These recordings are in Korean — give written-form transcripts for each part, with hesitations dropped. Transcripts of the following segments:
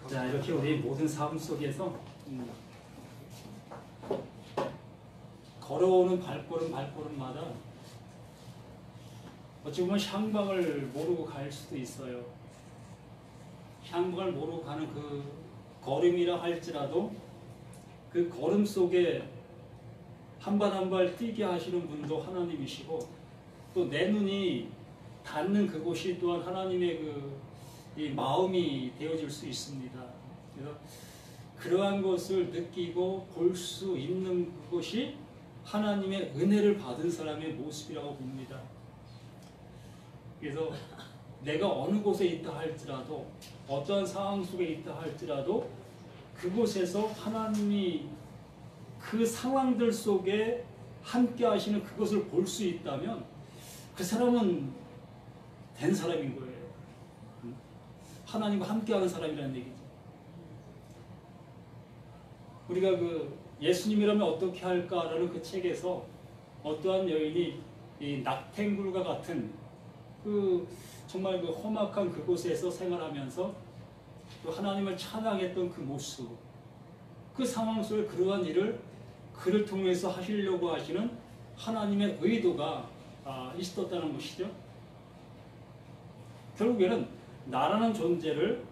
자, 이렇게 우리 모든 삶 속에서 걸어오는 발걸음마다 어찌 보면 향방을 모르고 갈 수도 있어요. 향방을 모르고 가는 그 걸음이라 할지라도 그 걸음 속에 한 발 한 발 뛰게 하시는 분도 하나님이시고, 또 내 눈이 닿는 그곳이 또한 하나님의 이 마음이 되어질 수 있습니다. 그래서 그러한 것을 느끼고 볼 수 있는 그것이 하나님의 은혜를 받은 사람의 모습이라고 봅니다. 그래서 내가 어느 곳에 있다 할지라도, 어떠한 상황 속에 있다 할지라도 그곳에서 하나님이 그 상황들 속에 함께 하시는 그것을 볼 수 있다면 그 사람은 된 사람인 거예요. 하나님과 함께하는 사람이라는 얘기죠. 우리가 예수님이라면 어떻게 할까라는 그 책에서 어떠한 여인이 이 낙탱굴과 같은 정말 험악한 그곳에서 생활하면서 또 하나님을 찬양했던 그 모습, 그 상황 속에 그러한 일을 그를 통해서 하시려고 하시는 하나님의 의도가 있었다는 것이죠. 결국에는 나라는 존재를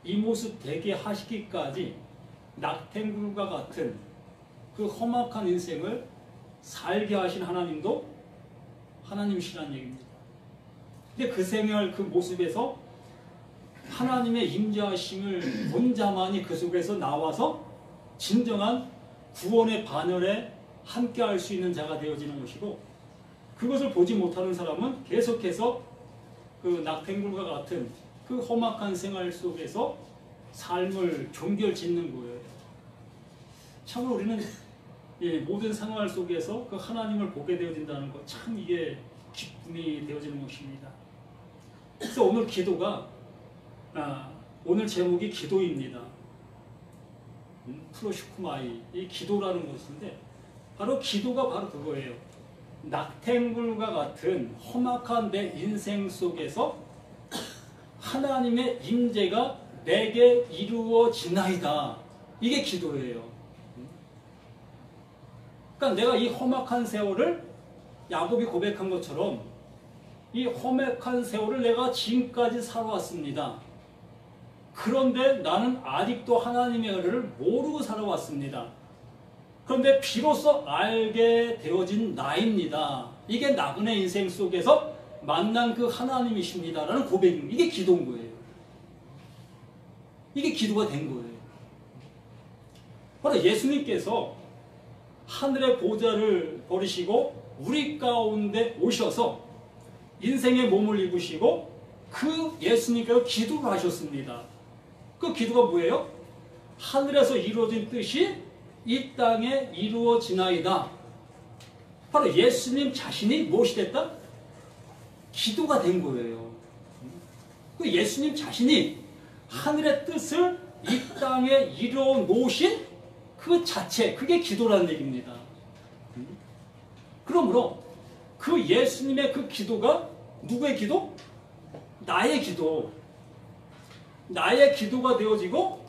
이 모습 되게 하시기까지 낙탱굴과 같은 그 험악한 인생을 살게 하신 하나님도 하나님이시라는 얘기입니다. 근데 그 생활 그 모습에서 하나님의 임재하심을 본 자만이 그 속에서 나와서 진정한 구원의 반열에 함께할 수 있는 자가 되어지는 것이고, 그것을 보지 못하는 사람은 계속해서 그 낙탱굴과 같은 그 험악한 생활 속에서 삶을 종결짓는 거예요. 참으로 우리는 모든 생활 속에서 그 하나님을 보게 되어진다는 것, 참 이게 기쁨이 되어지는 것입니다. 그래서 오늘 기도가 오늘 제목이 기도입니다. 프로슈쿠마이, 이 기도라는 것인데 바로 기도가 바로 그거예요. 낙탱굴과 같은 험악한 내 인생 속에서 하나님의 임재가 내게 이루어지나이다. 이게 기도예요. 그러니까 내가 이 험악한 세월을 야곱이 고백한 것처럼 이 험악한 세월을 내가 지금까지 살아왔습니다. 그런데 나는 아직도 하나님의 은혜를 모르고 살아왔습니다. 그런데 비로소 알게 되어진 나입니다. 이게 나그네 인생 속에서 만난 그 하나님이십니다라는 고백입니다. 이게 기도인 거예요. 이게 기도가 된 거예요. 바로 예수님께서 하늘의 보좌를 버리시고 우리 가운데 오셔서 인생의 몸을 입으시고 그 예수님께서 기도를 하셨습니다. 그 기도가 뭐예요? 하늘에서 이루어진 뜻이 이 땅에 이루어지나이다. 바로 예수님 자신이 무엇이 됐다? 기도가 된 거예요. 그 예수님 자신이 하늘의 뜻을 이 땅에 이루어 놓으신 그 자체, 그게 기도라는 얘기입니다. 그러므로 그 예수님의 그 기도가 누구의 기도? 나의 기도. 나의 기도가 되어지고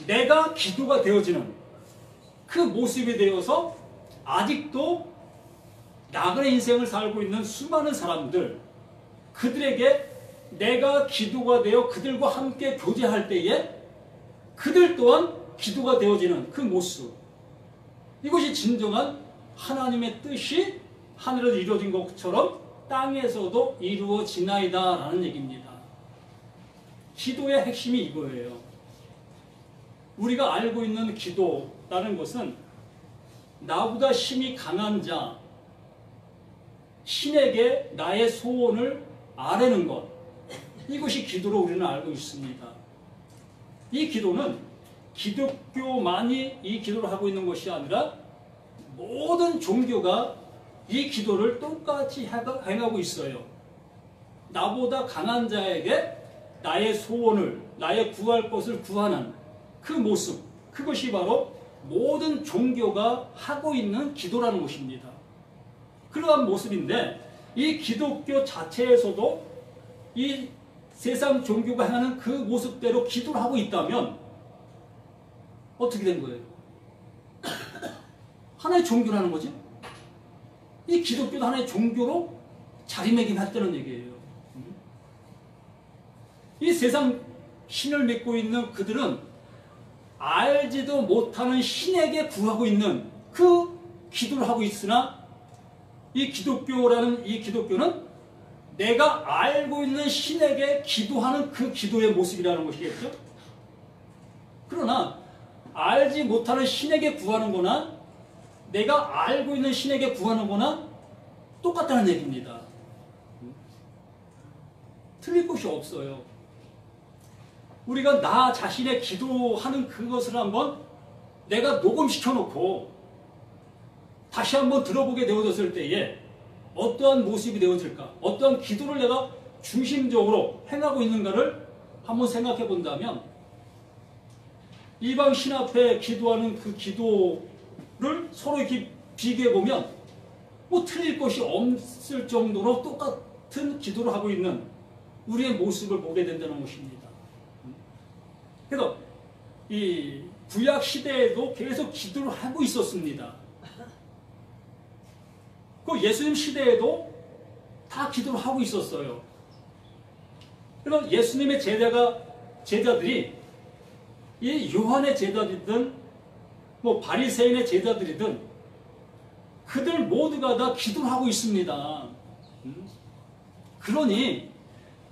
내가 기도가 되어지는 그 모습이 되어서 아직도 나그네 인생을 살고 있는 수많은 사람들, 그들에게 내가 기도가 되어 그들과 함께 교제할 때에 그들 또한 기도가 되어지는 그 모습, 이것이 진정한 하나님의 뜻이 하늘에서 이루어진 것처럼 땅에서도 이루어지나이다 라는 얘기입니다. 기도의 핵심이 이거예요. 우리가 알고 있는 기도라는 것은 나보다 힘이 강한 자, 신에게 나의 소원을 아뢰는 것, 이것이 기도로 우리는 알고 있습니다. 이 기도는 기독교만이 이 기도를 하고 있는 것이 아니라 모든 종교가 이 기도를 똑같이 행하고 있어요. 나보다 강한 자에게 나의 소원을, 나의 구할 것을 구하는 그 모습, 그것이 바로 모든 종교가 하고 있는 기도라는 것입니다. 그러한 모습인데 이 기독교 자체에서도 이 세상 종교가 행하는 그 모습대로 기도를 하고 있다면 어떻게 된 거예요? 하나의 종교라는 거지. 이 기독교도 하나의 종교로 자리매김했다는 얘기예요. 이 세상 신을 믿고 있는 그들은 알지도 못하는 신에게 구하고 있는 그 기도를 하고 있으나 이 기독교라는 이 기독교는 내가 알고 있는 신에게 기도하는 그 기도의 모습이라는 것이겠죠. 그러나 알지 못하는 신에게 구하는 거나 내가 알고 있는 신에게 구하는 거나 똑같다는 얘기입니다. 틀릴 것이 없어요. 우리가 나 자신의 기도하는 그것을 한번 내가 녹음시켜 놓고 다시 한번 들어보게 되어졌을 때에 어떠한 모습이 되어질까? 어떠한 기도를 내가 중심적으로 행하고 있는가를 한번 생각해 본다면 이방 신 앞에 기도하는 그 기도를 서로 이렇게 비교해 보면 뭐 틀릴 것이 없을 정도로 똑같은 기도를 하고 있는 우리의 모습을 보게 된다는 것입니다. 그래서 이 구약 시대에도 계속 기도를 하고 있었습니다. 그 예수님 시대에도 다 기도를 하고 있었어요. 그래서 예수님의 제자들이 이 요한의 제자들이든 뭐 바리새인의 제자들이든 그들 모두가 다 기도를 하고 있습니다. 그러니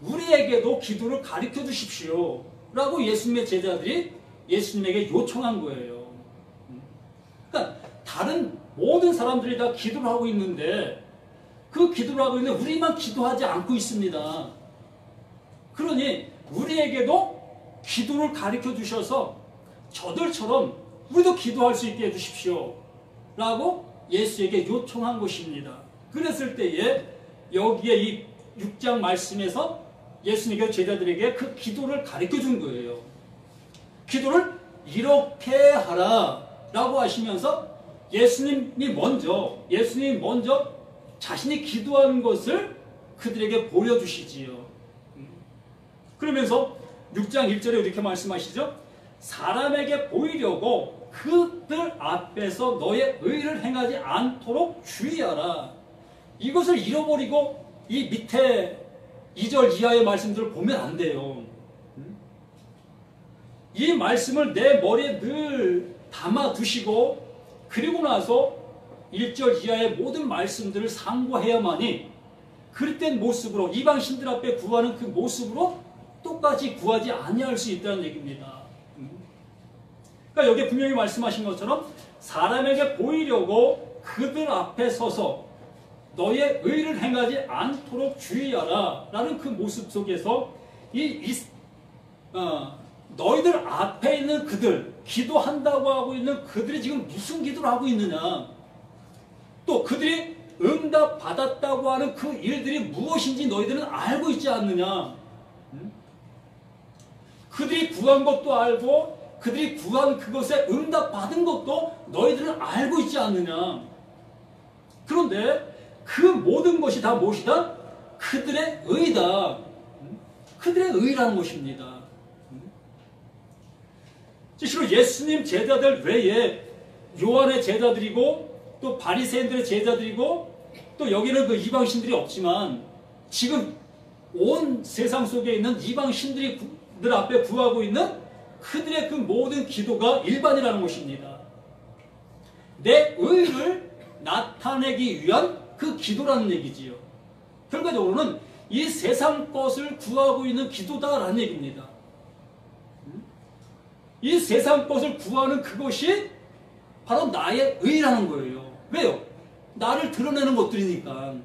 우리에게도 기도를 가르쳐 주십시오 라고 예수님의 제자들이 예수님에게 요청한 거예요. 그러니까 다른 모든 사람들이 다 기도를 하고 있는데 그 기도를 하고 있는데 우리만 기도하지 않고 있습니다. 그러니 우리에게도 기도를 가르쳐 주셔서 저들처럼 우리도 기도할 수 있게 해주십시오 라고 예수에게 요청한 것입니다. 그랬을 때에 여기에 이 6장 말씀에서 예수님께서 제자들에게 그 기도를 가르쳐 준 거예요. 기도를 이렇게 하라 라고 하시면서 예수님이 먼저 자신이 기도한 것을 그들에게 보여주시지요. 그러면서 6장 1절에 이렇게 말씀하시죠. 사람에게 보이려고 그들 앞에서 너의 의를 행하지 않도록 주의하라. 이것을 잃어버리고 이 밑에 2절 이하의 말씀들을 보면 안 돼요. 이 말씀을 내 머리에 늘 담아 두시고 그리고 나서 1절 이하의 모든 말씀들을 상고해야만이 그릇된 모습으로 이방신들 앞에 구하는 그 모습으로 똑같이 구하지 아니할 수 있다는 얘기입니다. 그러니까 여기에 분명히 말씀하신 것처럼 사람에게 보이려고 그들 앞에 서서 너의 의를 행하지 않도록 주의하라 라는 그 모습 속에서 너희들 앞에 있는 그들, 기도한다고 하고 있는 그들이 지금 무슨 기도를 하고 있느냐, 또 그들이 응답 받았다고 하는 그 일들이 무엇인지 너희들은 알고 있지 않느냐. 그들이 구한 것도 알고 그들이 구한 그것에 응답 받은 것도 너희들은 알고 있지 않느냐. 그런데 그 모든 것이 다 무엇이다? 그들의 의다. 그들의 의라는 것입니다. 실로 예수님 제자들 외에 요한의 제자들이고 또 바리새인들의 제자들이고 또 여기는 그 이방신들이 없지만 지금 온 세상 속에 있는 이방신들이 늘 앞에 구하고 있는 그들의 그 모든 기도가 일반이라는 것입니다. 내 의를 나타내기 위한 그 기도라는 얘기지요. 결과적으로는 이 세상 것을 구하고 있는 기도다라는 얘기입니다. 이 세상 것을 구하는 그것이 바로 나의 의라는 거예요. 왜요? 나를 드러내는 것들이니까.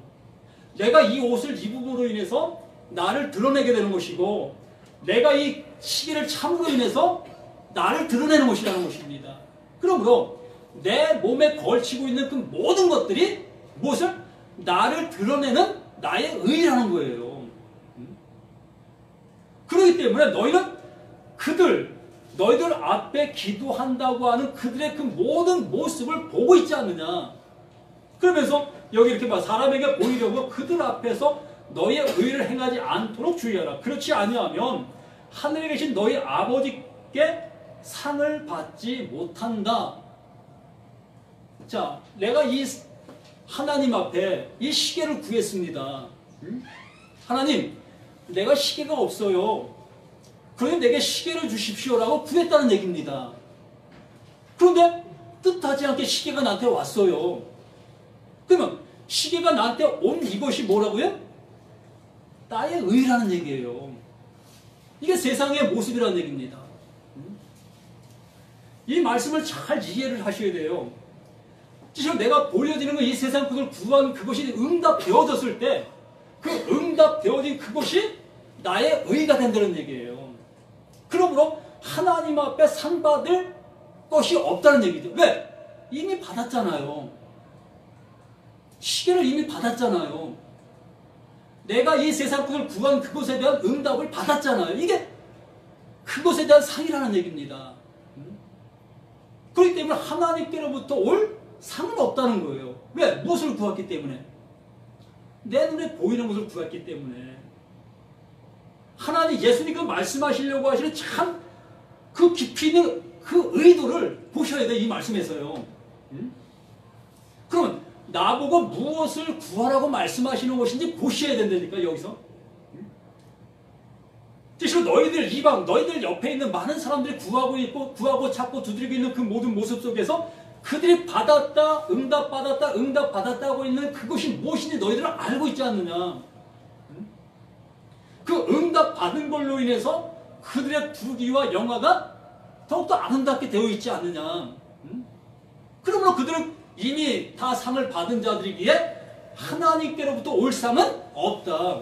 내가 이 옷을 입음으로 인해서 나를 드러내게 되는 것이고 내가 이 시계를 참으로 인해서 나를 드러내는 것이라는 것입니다. 그러므로 내 몸에 걸치고 있는 그 모든 것들이 무엇을? 나를 드러내는 나의 의라는 거예요. 그렇기 때문에 너희들 앞에 기도한다고 하는 그들의 그 모든 모습을 보고 있지 않느냐. 그러면서 여기 이렇게 막 사람에게 보이려고 그들 앞에서 너의 의를 행하지 않도록 주의하라. 그렇지 아니하면 하늘에 계신 너희 아버지께 상을 받지 못한다. 자, 내가 이 하나님 앞에 이 시계를 구했습니다. 하나님, 내가 시계가 없어요. 그러니 내게 시계를 주십시오라고 구했다는 얘기입니다. 그런데 뜻하지 않게 시계가 나한테 왔어요. 그러면 시계가 나한테 온 이것이 뭐라고요? 나의 의라는 얘기예요. 이게 세상의 모습이라는 얘기입니다. 이 말씀을 잘 이해를 하셔야 돼요. 지금 내가 보여지는 이 세상 것을 구한 그것이 응답되어졌을 때 그 응답되어진 그것이 나의 의가 된다는 얘기예요. 그러므로 하나님 앞에 상 받을 것이 없다는 얘기죠. 왜? 이미 받았잖아요. 시계를 이미 받았잖아요. 내가 이 세상 것을 구한 그것에 대한 응답을 받았잖아요. 이게 그것에 대한 상이라는 얘기입니다. 그렇기 때문에 하나님께로부터 올 상은 없다는 거예요. 왜? 무엇을 구했기 때문에? 내 눈에 보이는 것을 구했기 때문에. 하나님 예수님이 말씀하시려고 하시는 참 그 깊이 있는 그 의도를 보셔야 돼, 이 말씀에서요. 그러면 나보고 무엇을 구하라고 말씀하시는 것인지 보셔야 된다니까, 여기서. 지금 너희들 이방, 너희들 옆에 있는 많은 사람들이 구하고 있고, 구하고 찾고 두드리고 있는 그 모든 모습 속에서 그들이 받았다, 응답받았다, 응답받았다고 있는 그것이 무엇인지 너희들은 알고 있지 않느냐. 그 응답받은 걸로 인해서 그들의 부귀와 영화가 더욱더 아름답게 되어 있지 않느냐. 그러므로 그들은 이미 다 상을 받은 자들이기에 하나님께로부터 올 상은 없다.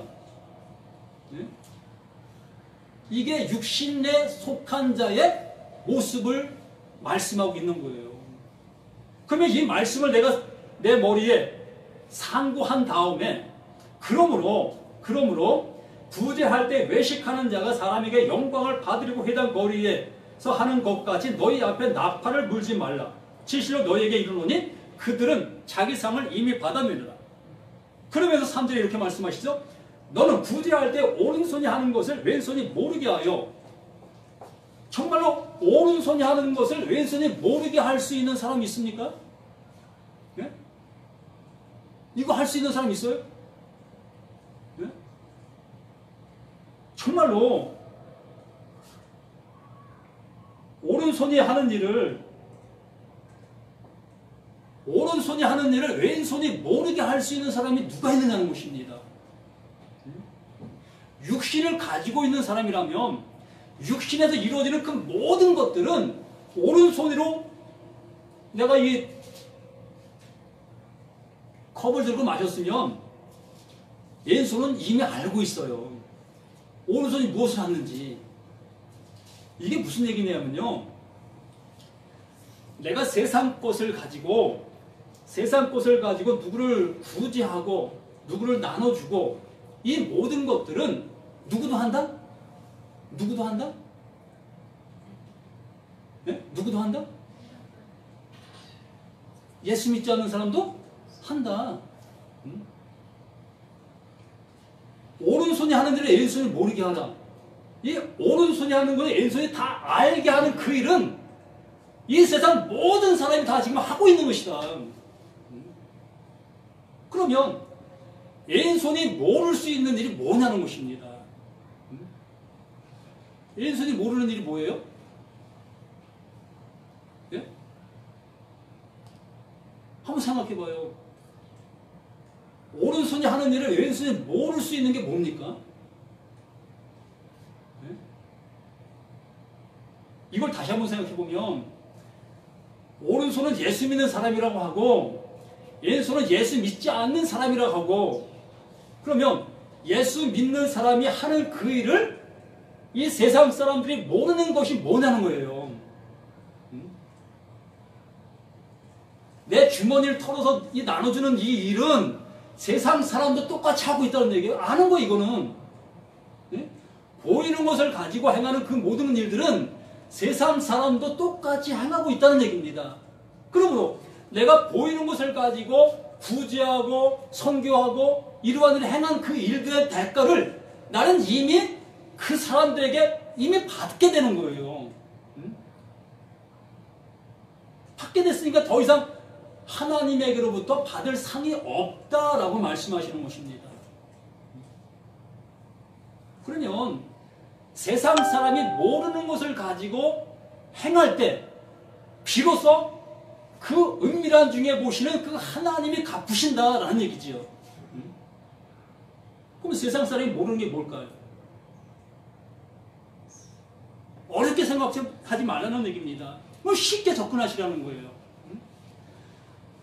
이게 육신에 속한 자의 모습을 말씀하고 있는 거예요. 그러면 이 말씀을 내가 내 머리에 상고한 다음에 그러므로 구제할 때 외식하는 자가 사람에게 영광을 받으려고 회당 거리에서 하는 것까지 너희 앞에 나팔을 물지 말라. 진실로 너희에게 이르노니 그들은 자기 상을 이미 받아내느라. 그러면서 3절에 이렇게 말씀하시죠. 너는 구제할 때 오른손이 하는 것을 왼손이 모르게 하여. 정말로 오른손이 하는 것을 왼손이 모르게 할 수 있는 사람이 있습니까? 예? 이거 할 수 있는 사람 있어요? 예? 정말로 오른손이 하는 일을 왼손이 모르게 할 수 있는 사람이 누가 있느냐는 것입니다. 육신을 가지고 있는 사람이라면 육신에서 이루어지는 그 모든 것들은 오른손으로 내가 이 컵을 들고 마셨으면 왼손은 이미 알고 있어요. 오른손이 무엇을 하는지. 이게 무슨 얘기냐면요. 내가 세상 것을 가지고 누구를 구제하고 누구를 나눠주고 이 모든 것들은 누구도 한다? 누구도 한다? 네? 누구도 한다? 예수 믿지 않는 사람도 한다. 오른손이 하는 일을 왼손이 모르게 하라. 이 오른손이 하는 건 왼손이 다 알게 하는 그 일은 이 세상 모든 사람이 다 지금 하고 있는 것이다. 그러면 왼손이 모를 수 있는 일이 뭐냐는 것입니다. 왼손이 모르는 일이 뭐예요? 예? 한번 생각해 봐요. 오른손이 하는 일을 왼손이 모를 수 있는 게 뭡니까? 예? 이걸 다시 한번 생각해 보면 오른손은 예수 믿는 사람이라고 하고 왼손은 예수 믿지 않는 사람이라고 하고 그러면 예수 믿는 사람이 하는 그 일을 이 세상 사람들이 모르는 것이 뭐냐는 거예요. 내 주머니를 털어서 나눠주는 이 일은 세상 사람도 똑같이 하고 있다는 얘기예요. 아는 거 이거는. 네? 보이는 것을 가지고 행하는 그 모든 일들은 세상 사람도 똑같이 행하고 있다는 얘기입니다. 그러므로 내가 보이는 것을 가지고 구제하고 선교하고 이러한 일을 행한 그 일들의 대가를 나는 이미 그 사람들에게 이미 받게 되는 거예요. 받게 됐으니까 더 이상 하나님에게로부터 받을 상이 없다라고 말씀하시는 것입니다. 그러면 세상 사람이 모르는 것을 가지고 행할 때 비로소 그 은밀한 중에 보시는 그 하나님이 갚으신다라는 얘기지요. 그럼 세상 사람이 모르는 게 뭘까요? 어렵게 생각하지 말라는 얘기입니다. 뭐 쉽게 접근하시라는 거예요.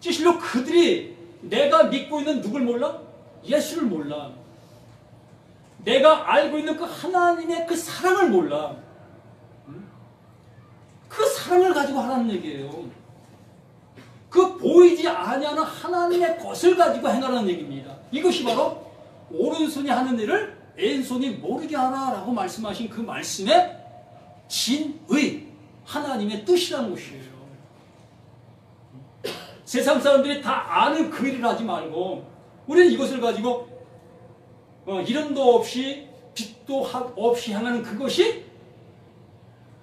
실로 그들이 내가 믿고 있는 누굴 몰라? 예수를 몰라. 내가 알고 있는 그 하나님의 그 사랑을 몰라. 그 사랑을 가지고 하라는 얘기예요. 그 보이지 아니하는 하나님의 것을 가지고 행하라는 얘기입니다. 이것이 바로 오른손이 하는 일을 왼손이 모르게 하라라고 말씀하신 그 말씀의 진의 하나님의 뜻이라는 것이에요. 세상 사람들이 다 아는 그 일을 하지 말고 우리는 이것을 가지고 이름도 없이 빛도 없이 행하는 그것이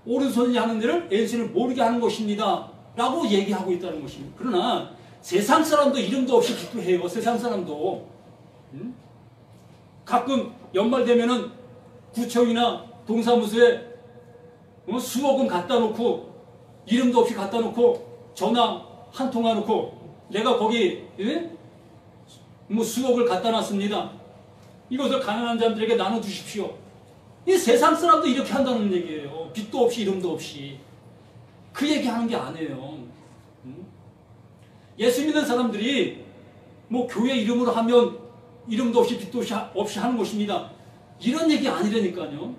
오른손이 하는 일을 왼손이 모르게 하는 것입니다 라고 얘기하고 있다는 것입니다. 그러나 세상 사람도 이름도 없이 빛도 해요. 세상 사람도 가끔 연말 되면은 구청이나 동사무소에 수억은 갖다 놓고 이름도 없이 갖다 놓고 전화 한 통 해놓고 내가 거기 뭐 수억을 갖다 놨습니다. 이것을 가난한 자들에게 나눠주십시오. 이 세상 사람도 이렇게 한다는 얘기예요. 빛도 없이 이름도 없이. 그 얘기하는 게 아니에요. 예수 믿는 사람들이 뭐 교회 이름으로 하면 이름도 없이 빛도 없이 하는 것입니다. 이런 얘기 아니라니까요.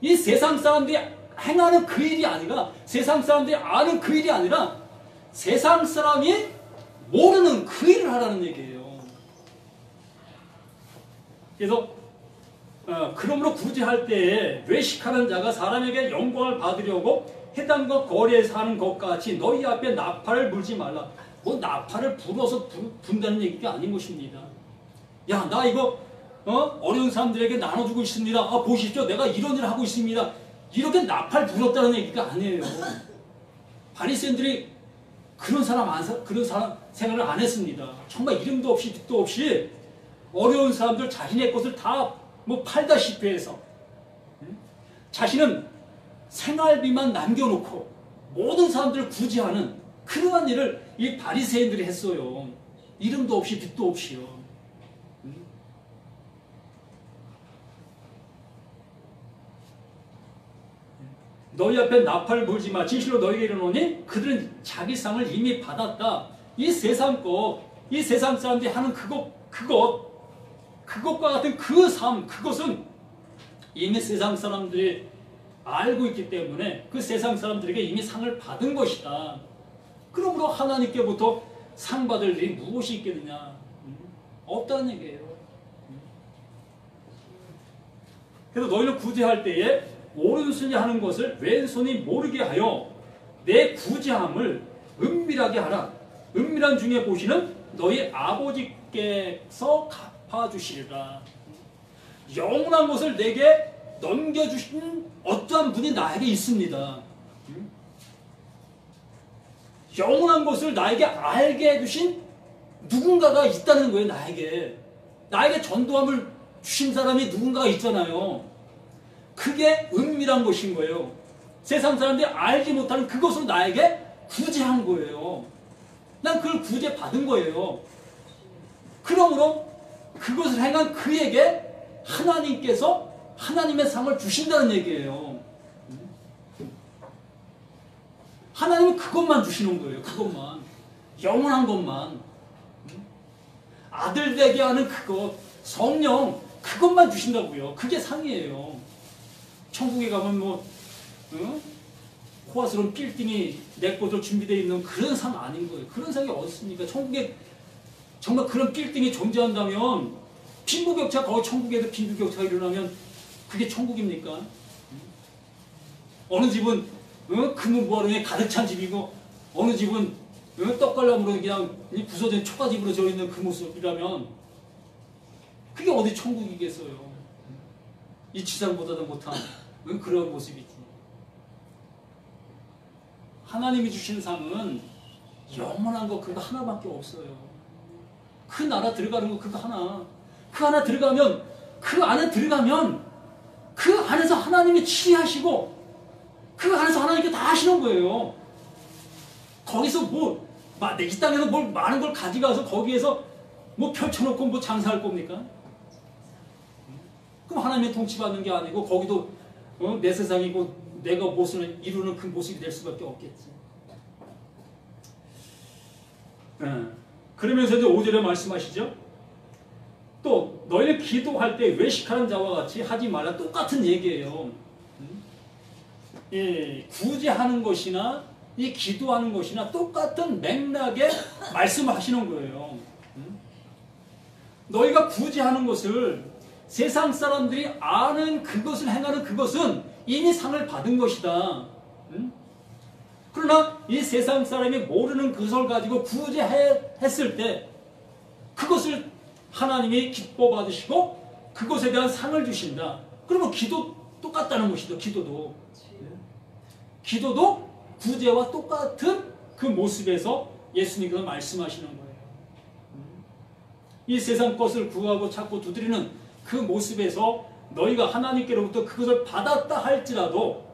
이 세상 사람들이 행하는 그 일이 아니라 세상 사람들이 아는 그 일이 아니라 세상 사람이 모르는 그 일을 하라는 얘기예요. 그래서 그러므로 구제할 때에 외식하는 자가 사람에게 영광을 받으려고 해당과 거리에서 하는 것 같이 너희 앞에 나팔을 불지 말라. 뭐 나팔을 불어서 분다는 얘기가 아닌 것입니다. 야, 나 이거 어려운 사람들에게 나눠주고 있습니다. 아, 보십시오. 내가 이런 일을 하고 있습니다. 이렇게 나팔 불었다는 얘기가 아니에요. 바리새인들이 그런 사람 생활을 안 했습니다. 정말 이름도 없이 빛도 없이 어려운 사람들 자신의 것을 다 뭐 팔다시피 해서 자신은 생활비만 남겨놓고 모든 사람들을 구제하는 그러한 일을 이 바리새인들이 했어요. 이름도 없이 빛도 없이요. 너희 앞에 나팔을 불지 마. 진실로 너희에게 이르노니 그들은 자기 상을 이미 받았다. 이 세상 사람들이 하는 그것과 같은 그 삶, 그것은 이미 세상 사람들이 알고 있기 때문에 그 세상 사람들에게 이미 상을 받은 것이다. 그러므로 하나님께부터 상 받을 일이 무엇이 있겠느냐? 없다는 얘기예요. 그래서 너희는 구제할 때에 오른손이 하는 것을 왼손이 모르게 하여 내 구제함을 은밀하게 하라. 은밀한 중에 보시는 너희 아버지께서 갚아주시리라. 영원한 것을 내게 넘겨주신 어떠한 분이 나에게 있습니다. 영원한 것을 나에게 알게 해주신 누군가가 있다는 거예요. 나에게 전도함을 주신 사람이 누군가가 있잖아요. 그게 은밀한 것인 거예요. 세상 사람들이 알지 못하는 그것을 나에게 구제한 거예요. 난 그걸 구제받은 거예요. 그러므로 그것을 행한 그에게 하나님께서 하나님의 상을 주신다는 얘기예요. 하나님은 그것만 주시는 거예요. 그것만. 영원한 것만. 아들 되게 하는 그것, 성령, 그것만 주신다고요. 그게 상이에요. 천국에 가면 호화스러운 빌딩이 내 것으로 준비되어 있는 그런 상 아닌 거예요. 그런 상이 어디 있습니까? 천국에 정말 그런 빌딩이 존재한다면 빈부격차, 거기 천국에도 빈부격차가 일어나면 그게 천국입니까? 어느 집은 금은보화로에 가득 찬 집이고 어느 집은 떡갈람으로 그냥 부서진 초가집으로 져 있는 그 모습이라면 그게 어디 천국이겠어요. 이 지상보다도 못한 그런 모습이지. 하나님이 주신 상은 영원한 거 그거 하나밖에 없어요. 그 나라 들어가는 거 그거 하나. 그 하나 들어가면 그 안에 들어가면 그 안에서 하나님이 치리하시고 그 안에서 하나님께 다 하시는 거예요. 거기서 이 땅에서 뭘 많은 걸 가져가서 거기에서 펼쳐놓고 장사할 겁니까? 그럼 하나님의 통치받는 게 아니고 거기도 내 세상이고 내가 무엇을 이루는 그 모습이 될 수밖에 없겠지. 그러면서 이제 5절에 말씀하시죠. 또 너희는 기도할 때 외식하는 자와 같이 하지 말라. 똑같은 얘기예요. 구제하는 것이나 이 기도하는 것이나 똑같은 맥락에 말씀하시는 거예요. 너희가 구제하는 것을 세상 사람들이 아는 그것을 행하는 그것은 이미 상을 받은 것이다. 그러나 이 세상 사람이 모르는 그것을 가지고 구제했을 때 그것을 하나님이 기뻐 받으시고 그것에 대한 상을 주신다. 그러면 기도 똑같다는 것이죠. 기도도 구제와 똑같은 그 모습에서 예수님께서 말씀하시는 거예요. 이 세상 것을 구하고 찾고 두드리는 그 모습에서 너희가 하나님께로부터 그것을 받았다 할지라도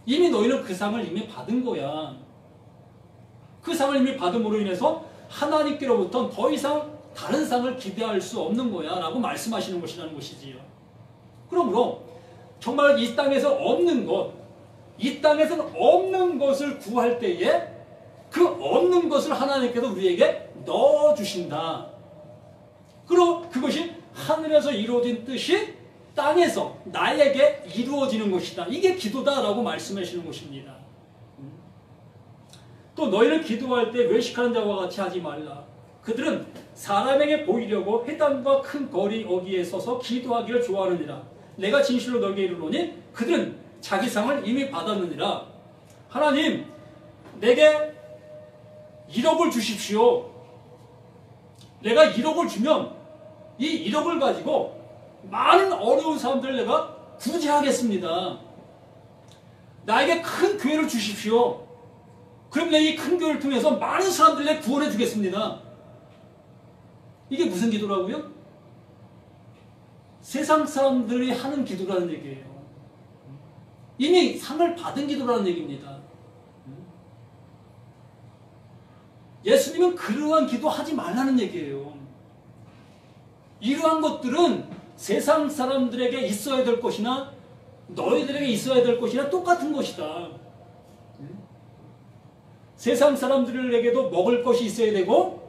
이미 너희는 그 상을 이미 받은 거야. 그 상을 이미 받음으로 인해서 하나님께로부터 더 이상 다른 상을 기대할 수 없는 거야 라고 말씀하시는 것이라는 것이지요. 그러므로 정말 이 땅에서 없는 것, 이 땅에서는 없는 것을 구할 때에 그 없는 것을 하나님께서 우리에게 넣어주신다. 그리고 그것이 하늘에서 이루어진 뜻이 땅에서 나에게 이루어지는 것이다. 이게 기도다라고 말씀하시는 것입니다. 또 너희는 기도할 때 외식하는 자와 같이 하지 말라. 그들은 사람에게 보이려고 회당과 큰 거리 어귀에 서서 기도하기를 좋아하느니라. 내가 진실로 너에게 이르노니 그들은 자기 상을 이미 받았느니라. 하나님, 내게 1억을 주십시오. 내가 1억을 주면 이 1억을 가지고 많은 어려운 사람들을 내가 구제하겠습니다. 나에게 큰 교회를 주십시오. 그럼 내 이 큰 교회를 통해서 많은 사람들을 내가 구원해 주겠습니다. 이게 무슨 기도라고요? 세상 사람들이 하는 기도라는 얘기예요. 이미 상을 받은 기도라는 얘기입니다. 예수님은 그러한 기도하지 말라는 얘기예요. 이러한 것들은 세상 사람들에게 있어야 될 것이나 너희들에게 있어야 될 것이나 똑같은 것이다. 세상 사람들에게도 먹을 것이 있어야 되고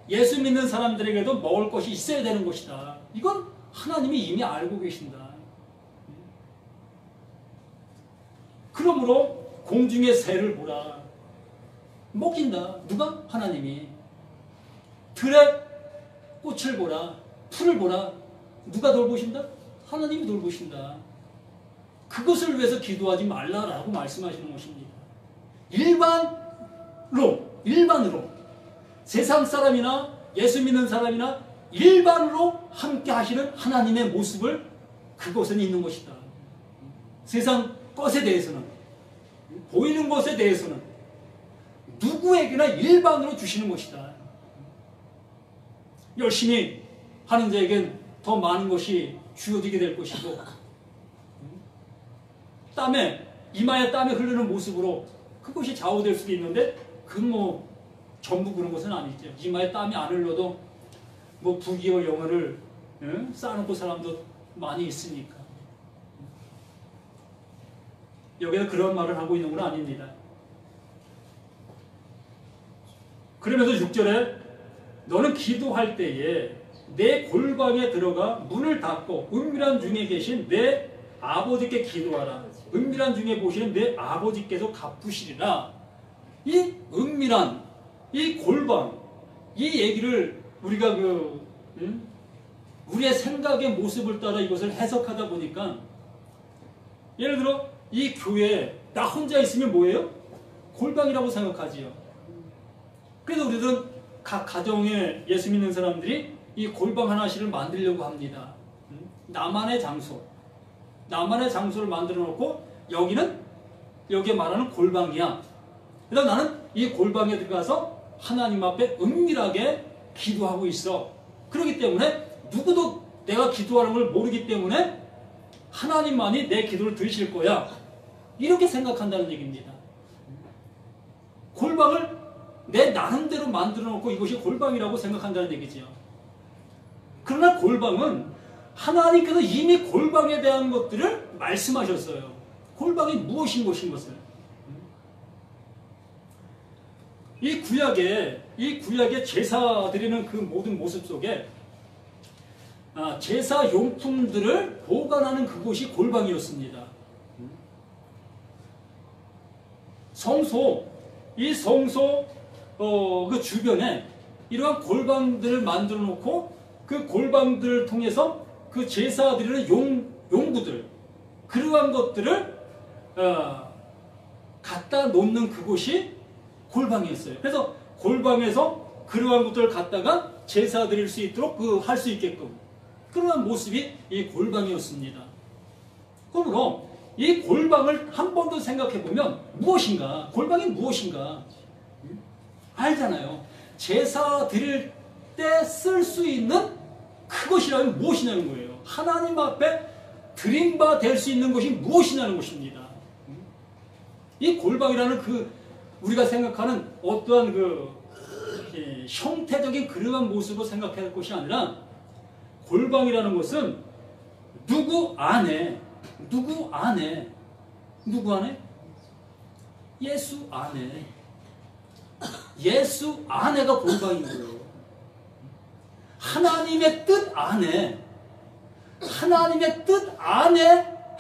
예수 믿는 사람들에게도 먹을 것이 있어야 되는 것이다. 이건 하나님이 이미 알고 계신다. 그러므로 공중의 새를 보라. 먹인다. 누가? 하나님이. 들의 꽃을 보라. 풀을 보라. 누가 돌보신다? 하나님이 돌보신다. 그것을 위해서 기도하지 말라라고 말씀하시는 것입니다. 일반으로 세상 사람이나 예수 믿는 사람이나 일반으로 함께 하시는 하나님의 모습을 그곳에 있는 것이다. 세상 것에 대해서는, 보이는 것에 대해서는 누구에게나 일반으로 주시는 것이다. 열심히 하는 자에겐 더 많은 것이 주어지게 될 것이고, 이마에 땀이 흐르는 모습으로 그것이 좌우될 수도 있는데, 그건 전부 그런 것은 아니죠. 이마에 땀이 안 흘러도 부귀와 영화를 쌓아놓고 사람도 많이 있으니까. 여기서 그런 말을 하고 있는 건 아닙니다. 그러면서 6절에 너는 기도할 때에 내 골방에 들어가 문을 닫고 은밀한 중에 계신 내 아버지께 기도하라. 은밀한 중에 보시는 내 아버지께서 갚으시리라. 이 은밀한, 이 골방, 이 얘기를 우리가 우리의 생각의 모습을 따라 이것을 해석하다 보니까, 예를 들어 이 교회에 나 혼자 있으면 뭐예요? 골방이라고 생각하지요. 그래서 우리들은 각 가정에 예수 믿는 사람들이 이 골방 하나씩을 만들려고 합니다. 나만의 장소, 나만의 장소를 만들어 놓고 여기에 말하는 골방이야. 그래서 나는 이 골방에 들어가서 하나님 앞에 은밀하게 기도하고 있어. 그렇기 때문에 누구도 내가 기도하는 걸 모르기 때문에 하나님만이 내 기도를 들으실 거야. 이렇게 생각한다는 얘기입니다. 골방을 내 나름대로 만들어 놓고 이것이 골방이라고 생각한다는 얘기지요. 그러나 골방은 하나님께서 이미 골방에 대한 것들을 말씀하셨어요. 골방이 무엇인 것을. 이 구약의 제사 드리는 그 모든 모습 속에 제사 용품들을 보관하는 그곳이 골방이었습니다. 성소 그 주변에 이러한 골방들을 만들어 놓고 그 골방들을 통해서 그 제사 드리는 용구들, 그러한 것들을 갖다 놓는 그곳이 골방이었어요. 그래서 골방에서 그러한 것들을 갖다가 제사 드릴 수 있도록 할 수 있게끔 그러한 모습이 이 골방이었습니다. 그러므로 이 골방을 한 번 더 생각해 보면 무엇인가? 골방이 무엇인가? 알잖아요. 제사 드릴 때 쓸 수 있는 그것이라면 무엇이냐는 거예요. 하나님 앞에 드림바 될 수 있는 것이 무엇이냐는 것입니다. 이 골방이라는 우리가 생각하는 어떠한 형태적인 그러한 모습으로 생각할 것이 아니라 골방이라는 것은 누구 안에 예수 안에 예수 안에가 골방인 거예요. 하나님의 뜻 안에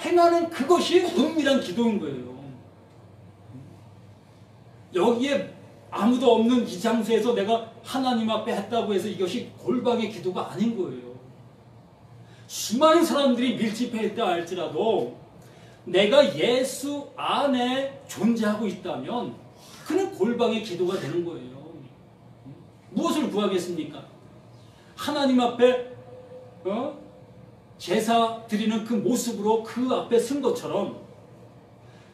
행하는 그것이 은밀한 기도인 거예요. 여기에 아무도 없는 이 장소에서 내가 하나님 앞에 했다고 해서 이것이 골방의 기도가 아닌 거예요. 수많은 사람들이 밀집해 있다 할지라도 내가 예수 안에 존재하고 있다면 그는 골방의 기도가 되는 거예요. 무엇을 구하겠습니까? 하나님 앞에 제사 드리는 그 모습으로 그 앞에 쓴 것처럼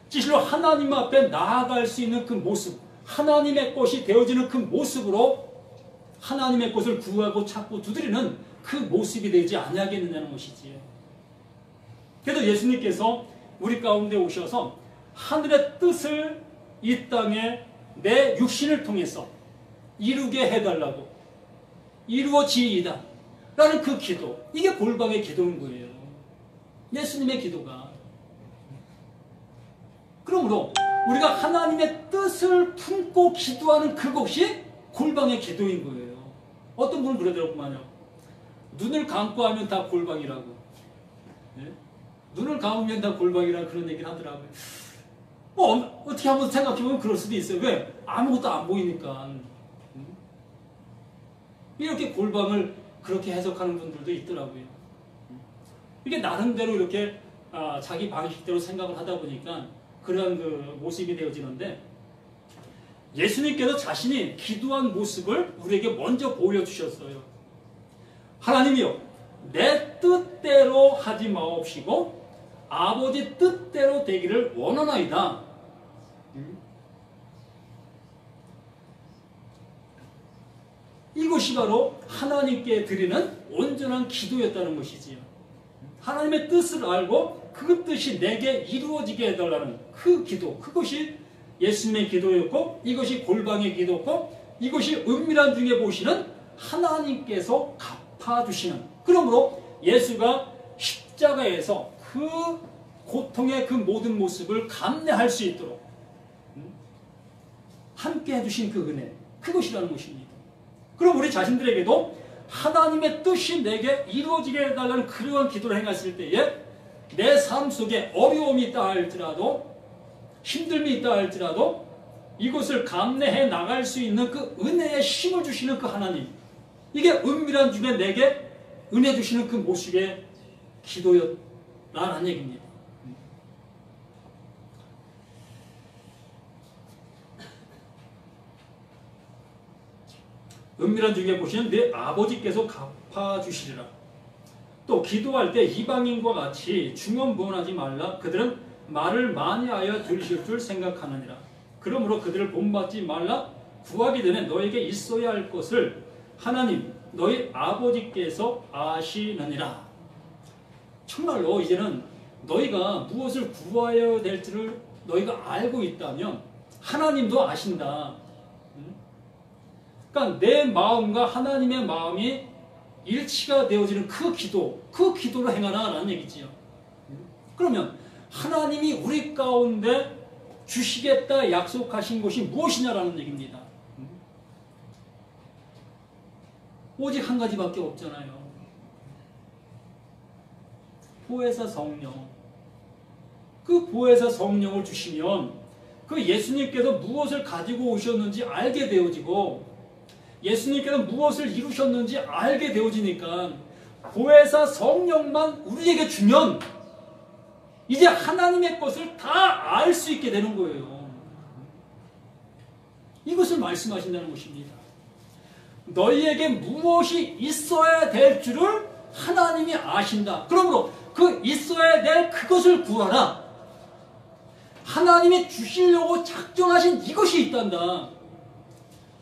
진실로 하나님 앞에 나아갈 수 있는 그 모습, 하나님의 것이 되어지는 그 모습으로 하나님의 것을 구하고 찾고 두드리는 그 모습이 되지 아니하겠느냐는 것이지요. 그래서 예수님께서 우리 가운데 오셔서 하늘의 뜻을 이 땅에 내 육신을 통해서 이루게 해달라고, 이루어지이다 라는 그 기도, 이게 골방의 기도인 거예요. 예수님의 기도가. 그러므로 우리가 하나님의 뜻을 품고 기도하는 그것이 골방의 기도인 거예요. 어떤 분은 그러더라고요. 눈을 감고 하면 다 골방이라고. 네? 눈을 감으면 다 골방이라고 그런 얘기를 하더라고요. 어떻게 한번 생각해보면 그럴 수도 있어요. 왜? 아무것도 안 보이니까. 이렇게 골방을 그렇게 해석하는 분들도 있더라고요. 이게 나름대로 이렇게 자기 방식대로 생각을 하다 보니까 그런 그 모습이 되어지는데, 예수님께서 자신이 기도한 모습을 우리에게 먼저 보여주셨어요. 하나님이여, 내 뜻대로 하지 마옵시고 아버지 뜻대로 되기를 원하나이다. 이것이 바로 하나님께 드리는 온전한 기도였다는 것이지요. 하나님의 뜻을 알고 그 뜻이 내게 이루어지게 해달라는 그 기도, 그것이 예수님의 기도였고, 이것이 골방의 기도였고, 이것이 은밀한 중에 보시는 하나님께서 갚아주시는, 그러므로 예수가 십자가에서 그 고통의 그 모든 모습을 감내할 수 있도록 함께 해주신 그 은혜, 그것이라는 것입니다. 그럼 우리 자신들에게도 하나님의 뜻이 내게 이루어지게 해달라는 그러한 기도를 행했을 때에 내 삶 속에 어려움이 있다 할지라도, 힘듦이 있다 할지라도 이것을 감내해 나갈 수 있는 그 은혜의 힘을 주시는 그 하나님, 이게 은밀한 중에 내게 은혜 주시는 그 모습의 기도였다는 얘기입니다. 은밀한 중에 보시면 내 아버지께서 갚아주시리라. 또 기도할 때 이방인과 같이 중언부언하지 말라. 그들은 말을 많이 하여 들으실 줄 생각하느니라. 그러므로 그들을 본받지 말라. 구하기 전에 너에게 있어야 할 것을 하나님 너희 아버지께서 아시느니라. 정말로 이제는 너희가 무엇을 구하여야 될지를 너희가 알고 있다면 하나님도 아신다. 그러니까 내 마음과 하나님의 마음이 일치가 되어지는 그 기도로 행하라 라는 얘기지요. 그러면 하나님이 우리 가운데 주시겠다 약속하신 것이 무엇이냐라는 얘기입니다. 오직 한 가지밖에 없잖아요. 보혜사 성령. 그 보혜사 성령을 주시면 그 예수님께서 무엇을 가지고 오셨는지 알게 되어지고 예수님께서 무엇을 이루셨는지 알게 되어지니까 보혜사 성령만 우리에게 주면 이제 하나님의 것을 다 알 수 있게 되는 거예요. 이것을 말씀하신다는 것입니다. 너희에게 무엇이 있어야 될 줄을 하나님이 아신다. 그러므로 그 있어야 될 그것을 구하라. 하나님이 주시려고 작정하신 이것이 있단다.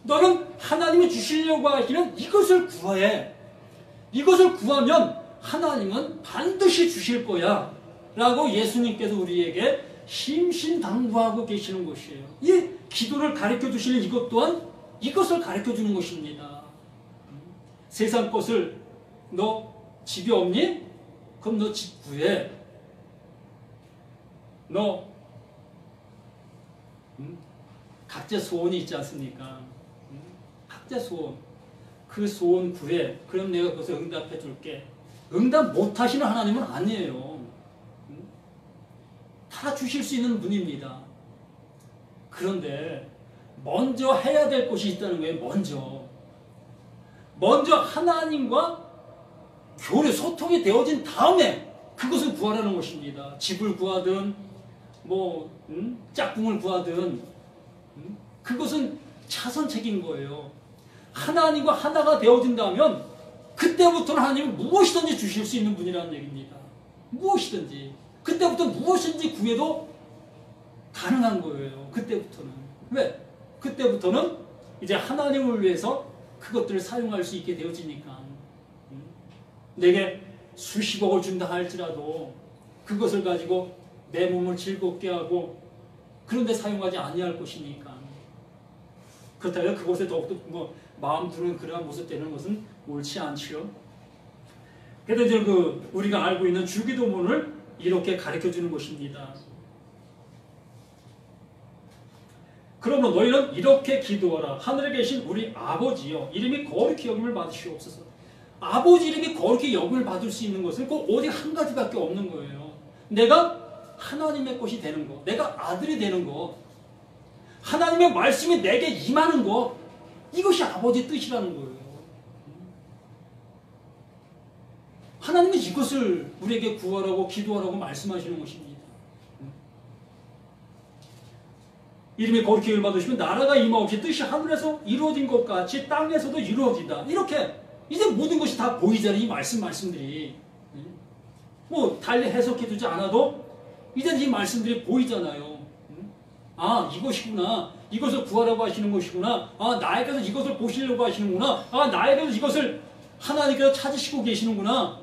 너는 하나님이 주시려고 하시는 이것을 구해. 이것을 구하면 하나님은 반드시 주실 거야. 라고 예수님께서 우리에게 심신당부하고 계시는 것이에요. 이 기도를 가르쳐 주시는 이것 또한 이것을 가르쳐 주는 것입니다. 세상 것을 너 집이 없니? 그럼 너 집 구해. 너 각자 소원이 있지 않습니까? 각자 소원. 그 소원 구해. 그럼 내가 그것을 응답해 줄게. 응답 못 하시는 하나님은 아니에요. 다 주실 수 있는 분입니다. 그런데 먼저 해야 될 것이 있다는 거예요. 먼저 하나님과 교류, 소통이 되어진 다음에 그것을 구하라는 것입니다. 집을 구하든 짝꿍을 구하든 그것은 차선책인 거예요. 하나님과 하나가 되어진다면 그때부터는 하나님은 무엇이든지 주실 수 있는 분이라는 얘기입니다. 무엇이든지. 그때부터 무엇인지 구해도 가능한 거예요. 그때부터는. 왜? 그때부터는 이제 하나님을 위해서 그것들을 사용할 수 있게 되어지니까. 내게 수십억을 준다 할지라도 그것을 가지고 내 몸을 즐겁게 하고 그런데 사용하지 아니할 것이니까. 그렇다면 그것에 더욱더 마음 두는 그러한 모습 되는 것은 옳지 않지요. 그래서 이제 우리가 알고 있는 주기도문을 이렇게 가르쳐 주는 것입니다. 그러므로 너희는 이렇게 기도하라. 하늘에 계신 우리 아버지여, 이름이 거룩히 여김을 받으시옵소서. 아버지 이름이 거룩히 여김을 받을 수 있는 것은 꼭 오직 한 가지밖에 없는 거예요. 내가 하나님의 것이 되는 것, 내가 아들이 되는 것, 하나님의 말씀이 내게 임하는 것, 이것이 아버지의 뜻이라는 거예요. 하나님은 이것을 우리에게 구하라고 기도하라고 말씀하시는 것입니다. 이름이 거룩히 여김을 받으시면 나라가 임하옵시 뜻이 하늘에서 이루어진 것 같이 땅에서도 이루어진다. 이렇게 이제 모든 것이 다 보이잖아요. 이 말씀들이. 달리 해석해 두지 않아도 이제 이 말씀들이 보이잖아요. 아, 이것이구나. 이것을 구하라고 하시는 것이구나. 아, 나에게서 이것을 보시려고 하시는구나. 아, 나에게서 이것을 하나님께서 찾으시고 계시는구나.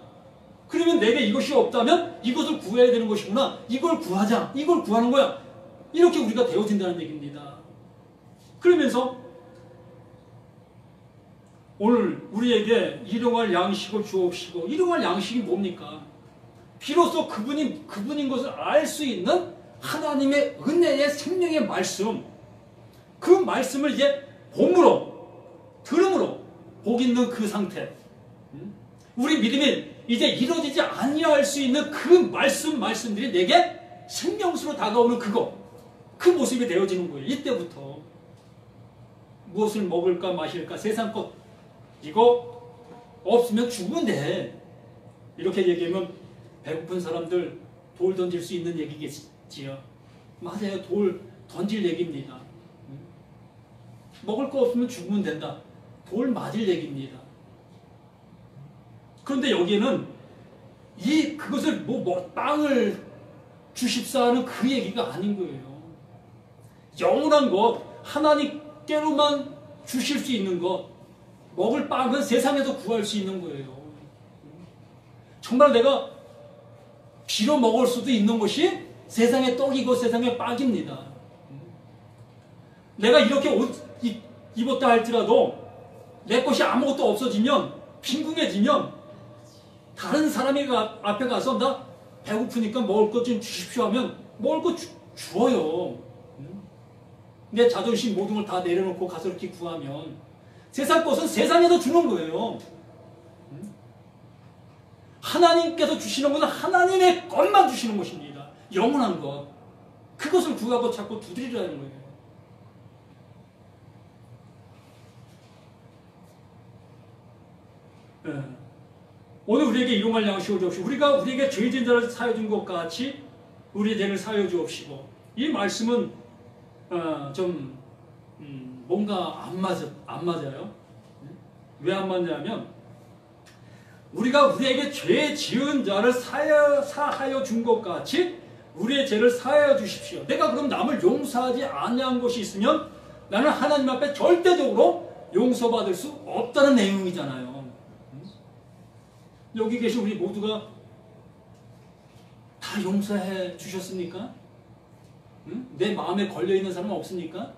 그러면 내게 이것이 없다면 이것을 구해야 되는 것이구나. 이걸 구하자. 이걸 구하는 거야. 이렇게 우리가 되어진다는 얘기입니다. 그러면서 오늘 우리에게 일용할 양식을 주옵시고, 일용할 양식이 뭡니까? 비로소 그분인 것을 알 수 있는 하나님의 은혜의 생명의 말씀, 그 말씀을 이제 봄으로 들음으로 복 있는 그 상태, 우리 믿음이 이제 이루어지지 아니할 수 있는 그 말씀들이 내게 생명수로 다가오는 그 모습이 되어지는 거예요. 이때부터 무엇을 먹을까 마실까 세상 것 이거 없으면 죽은데, 이렇게 얘기하면 배고픈 사람들 돌 던질 수 있는 얘기겠지요. 맞아요. 돌 던질 얘기입니다. 먹을 거 없으면 죽으면 된다. 돌 맞을 얘기입니다. 그런데 여기에는 그것을 빵을 주십사 하는 그 얘기가 아닌 거예요. 영원한 것, 하나님께로만 주실 수 있는 것, 먹을 빵은 세상에서 구할 수 있는 거예요. 정말 내가 비로 먹을 수도 있는 것이 세상의 떡이고 세상의 빵입니다. 내가 이렇게 옷 입었다 할지라도 내 것이 아무것도 없어지면, 빈궁해지면 다른 사람이 앞에 가서 나 배고프니까 먹을 것 좀 주십시오 하면 먹을 것 주어요. 내 자존심 모든 걸 다 내려놓고 가서 이렇게 구하면 세상 것은 세상에서 주는 거예요. 하나님께서 주시는 것은 하나님의 것만 주시는 것입니다. 영원한 것. 그것을 구하고 찾고 두드리라는 거예요. 네. 오늘 우리에게 일용할 양식을 주옵시고 우리가 우리에게 죄진 자를 사하여 준 것 같이 우리의 죄를 사하여 주옵시고. 이 말씀은 뭔가 안 맞아요. 왜 안 맞냐면 우리가 우리에게 죄 지은 자를 사하여 준 것 같이 우리의 죄를 사하여 주십시오. 내가 그럼 남을 용서하지 아니한 것이 있으면 나는 하나님 앞에 절대적으로 용서받을 수 없다는 내용이잖아요. 여기 계신 우리 모두가 다 용서해 주셨습니까? 내 마음에 걸려있는 사람은 없습니까?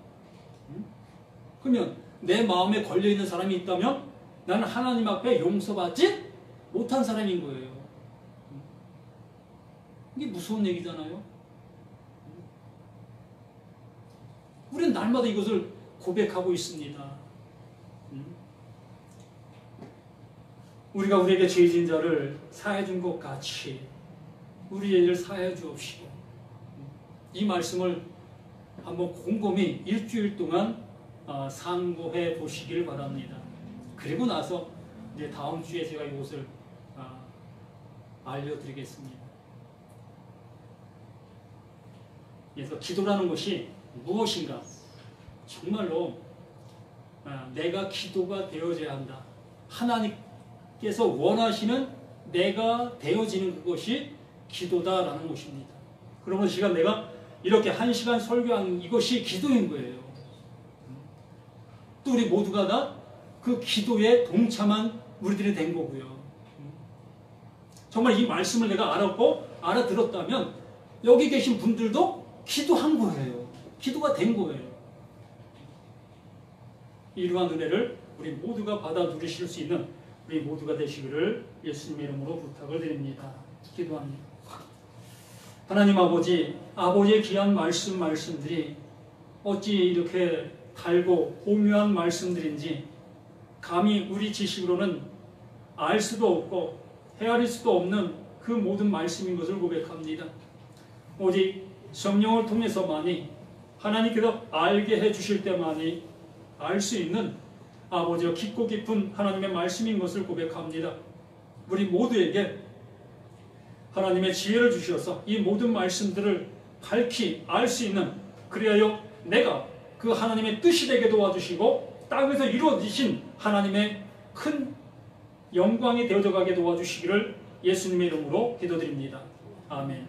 그러면 내 마음에 걸려있는 사람이 있다면 나는 하나님 앞에 용서받지 못한 사람인 거예요. 이게 무서운 얘기잖아요. 우리는 날마다 이것을 고백하고 있습니다. 우리가 우리에게 죄진 자를 사해 준 것 같이 우리의 일을 사해 주옵시고. 이 말씀을 한번 곰곰이 일주일 동안 상고해 보시길 바랍니다. 그리고 나서 이제 다음 주에 제가 이것을 알려드리겠습니다. 그래서 기도라는 것이 무엇인가? 정말로 내가 기도가 되어져야 한다. 하나님께서 원하시는 내가 되어지는 그것이 기도다라는 것입니다. 그러면 시간 내가 이렇게 1시간 설교한 이것이 기도인 거예요. 또 우리 모두가 다 그 기도에 동참한 우리들이 된 거고요. 정말 이 말씀을 내가 알아들었다면 여기 계신 분들도 기도한 거예요. 기도가 된 거예요. 이러한 은혜를 우리 모두가 받아 누리실 수 있는 우리 모두가 되시기를 예수님의 이름으로 부탁을 드립니다. 기도합니다. 하나님 아버지의 귀한 말씀들이 어찌 이렇게 달고 오묘한 말씀들인지 감히 우리 지식으로는 알 수도 없고 헤아릴 수도 없는 그 모든 말씀인 것을 고백합니다. 오직 성령을 통해서만이 하나님께서 알게 해주실 때만이 알 수 있는 아버지와 깊고 깊은 하나님의 말씀인 것을 고백합니다. 우리 모두에게 하나님의 지혜를 주셔서 이 모든 말씀들을 밝히 알 수 있는, 그리하여 내가 그 하나님의 뜻이 되게 도와주시고 땅에서 이루어지신 하나님의 큰 영광이 되어져 가게 도와주시기를 예수님의 이름으로 기도드립니다. 아멘.